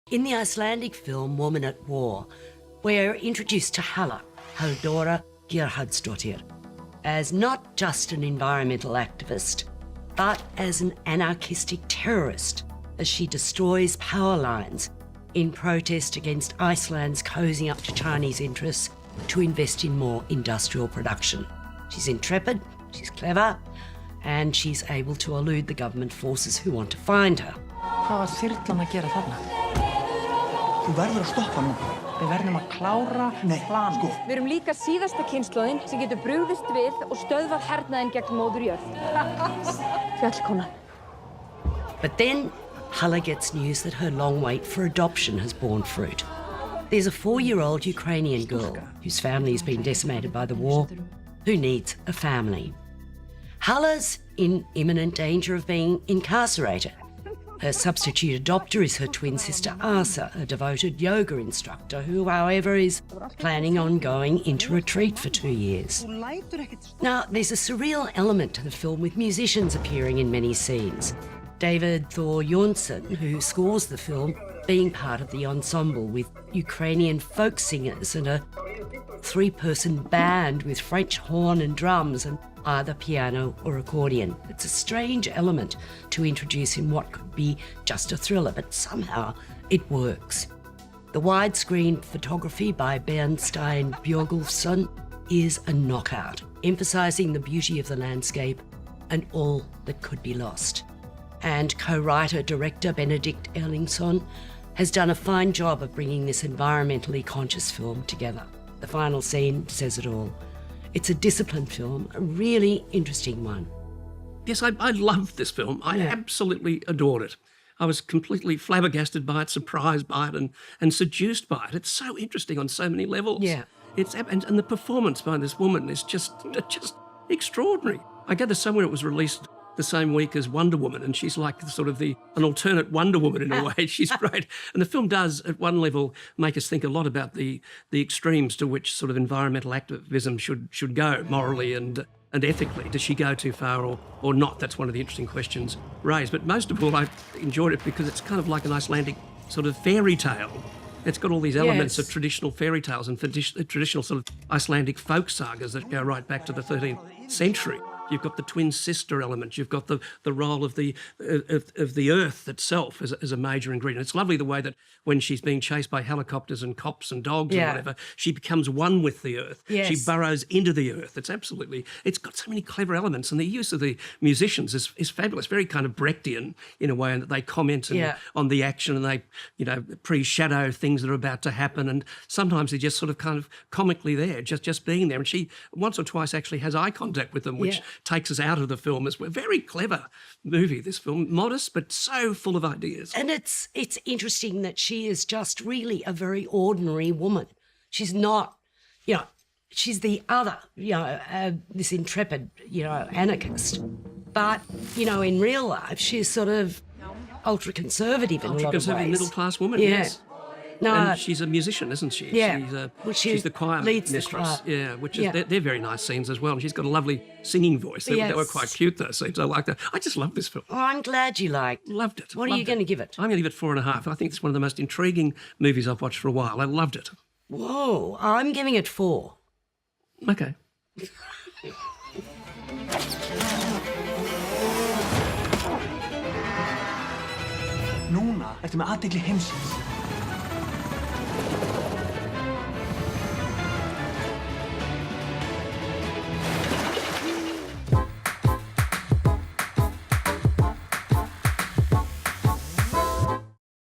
In the Icelandic film Woman at War, we're introduced to Halla, Halldóra Gerhardsdóttir, as not just an environmental activist, but as an anarchistic terrorist, as she destroys power lines in protest against Iceland's cozying up to Chinese interests to invest in more industrial production. She's intrepid, she's clever, and she's able to elude the government forces who want to find her. Hvað var þyrlan að gera þarna? Þú verður að stoppa núna. Við verðum að klára planið. Sko. Við erum líka síðasta kynslóðin sem getur brugðist við og stöðvað hernaðinn gegn móður jörð. Fjallkonan. But then Halla gets news that her long wait for adoption has borne fruit. There's a 4-year-old Ukrainian girl whose family has been decimated by the war, who needs a family. Halla's in imminent danger of being incarcerated. Her substitute adopter is her twin sister Asa, a devoted yoga instructor who, however, is planning on going into retreat for 2 years. Now, there's a surreal element to the film with musicians appearing in many scenes. David Thor Jonsson, who scores the film, being part of the ensemble with Ukrainian folk singers and a 3-person band with French horn and drums and either piano or accordion. It's a strange element to introduce in what could be just a thriller, but somehow it works. The widescreen photography by Bernstein Björgulfsson is a knockout, emphasising the beauty of the landscape and all that could be lost. And co-writer-director Benedikt Erlingsson has done a fine job of bringing this environmentally conscious film together. The final scene says it all. It's a disciplined film, a really interesting one. Yes, I loved this film. I absolutely adored it. I was completely flabbergasted by it, surprised by it, and seduced by it. It's so interesting on so many levels. Yeah. And the performance by this woman is just extraordinary. I gather somewhere it was released the same week as Wonder Woman, and she's like sort of an alternate Wonder Woman in a way. She's great. And the film does, at one level, make us think a lot about the extremes to which sort of environmental activism should go morally and ethically. Does she go too far or not? That's one of the interesting questions raised. But most of all, I enjoyed it because it's kind of like an Icelandic sort of fairy tale. It's got all these elements of traditional fairy tales and traditional sort of Icelandic folk sagas that go right back to the 13th century. You've got the twin sister element. You've got the role of the earth itself as a major ingredient. It's lovely the way that when she's being chased by helicopters and cops and dogs or whatever, she becomes one with the earth. Yes. She burrows into the earth. It's got so many clever elements, and the use of the musicians is fabulous. Very kind of Brechtian in a way, in that they comment on the action and they, pre-shadow things that are about to happen, and sometimes they're just sort of kind of comically there, just being there. And she once or twice actually has eye contact with them, which takes us out of the film as well. Very clever movie, this film. Modest, but so full of ideas. And it's interesting that she is just really a very ordinary woman. She's not, she's the other, this intrepid, anarchist. But, in real life, she's sort of ultra-conservative in a lot of ways. Ultra-conservative middle-class woman, yes. No, and she's a musician, isn't she? Yeah. She's the choir mistress. Yeah, which is they're very nice scenes as well. And she's got a lovely singing voice. They were quite cute, those scenes. I like that. I just love this film. Oh, I'm glad you liked. Loved it. What are you going to give it? I'm going to give it 4.5. I think it's one of the most intriguing movies I've watched for a while. I loved it. Whoa, I'm giving it 4. Okay. Núna ertu með athygli heimsins.